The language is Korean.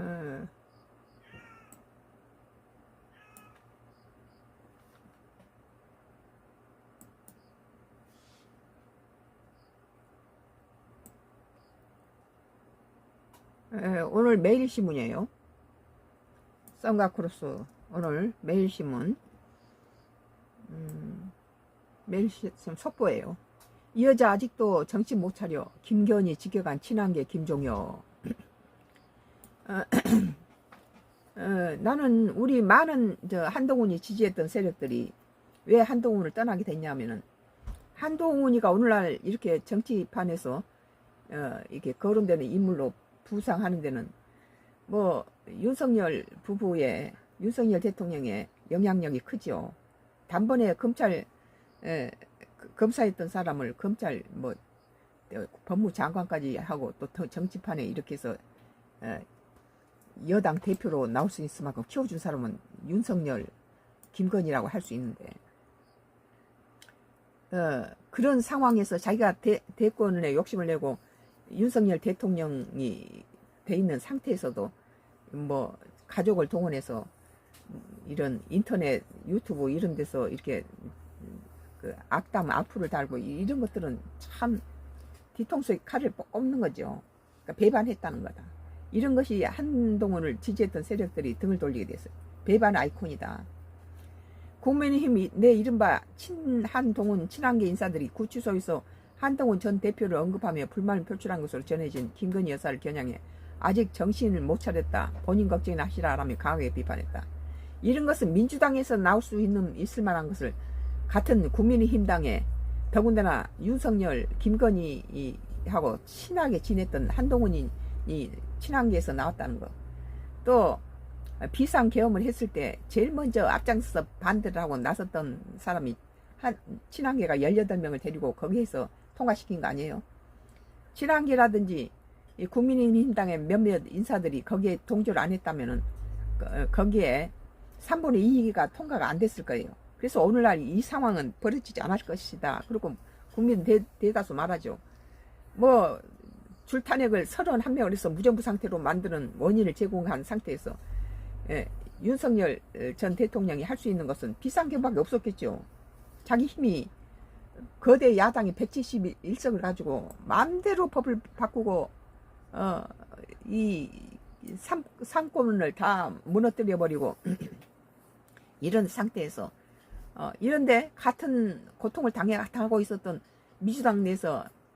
어, 오늘 매일신문이에요. 썬가크로스 오늘 매일신문 매일신문 속보예요. 이 여자 아직도 정신 못 차려. 김건희 지켜간 친한계 김종혁. 나는 우리 많은 한동훈이 지지했던 세력들이 왜 한동훈을 떠나게 됐냐면은, 한동훈이가 오늘날 이렇게 정치판에서 이렇게 거론되는 인물로 부상하는 데는 뭐 윤석열 부부의, 윤석열 대통령의 영향력이 크죠. 단번에 검사했던 사람을 검찰 법무장관까지 하고 또 정치판에 이렇게 해서 여당 대표로 나올 수 있을 만큼 키워준 사람은 윤석열, 김건희라고 할 수 있는데, 그런 상황에서 자기가 대권에 욕심을 내고 윤석열 대통령이 돼 있는 상태에서도 뭐 가족을 동원해서 이런 인터넷, 유튜브 이런 데서 이렇게 그 악담, 악플을 달고 이런 것들은 참 뒤통수에 칼을 꼽는 거죠. 그러니까 배반했다는 거다. 이런 것이 한동훈을 지지했던 세력들이 등을 돌리게 됐어요. 배반 아이콘이다. 국민의힘이 내 이른바 친한동훈 친한계 인사들이 구치소에서 한동훈 전 대표를 언급하며 불만을 표출한 것으로 전해진 김건희 여사를 겨냥해 아직 정신을 못 차렸다, 본인 걱정이나 하시라라며 강하게 비판했다. 이런 것은 민주당에서 나올 수 있을 만한 것을 같은 국민의힘당에 더군다나 윤석열, 김건희하고 친하게 지냈던 한동훈이 친한계에서 나왔다는 거. 또 비상계엄을 했을 때 제일 먼저 앞장서서 반대를 하고 나섰던 사람이 친한계가 18명을 데리고 거기에서 통과시킨 거 아니에요? 친한계라든지 국민의힘당의 몇몇 인사들이 거기에 동조를 안 했다면은 거기에 3분의 2가 통과가 안 됐을 거예요. 그래서 오늘날 이 상황은 벌어지지 않을 것이다. 그리고 국민 대다수 말하죠. 뭐 줄탄핵을 31명을 해서 무정부 상태로 만드는 원인을 제공한 상태에서 윤석열 전 대통령이 할 수 있는 것은 비상계엄밖에 없었겠죠. 자기 힘이 거대 야당이 171석을 가지고 마음대로 법을 바꾸고 이 상권을 다 무너뜨려 버리고 이런 상태에서 이런데 같은 고통을 당하고 있었던 민주당 내에서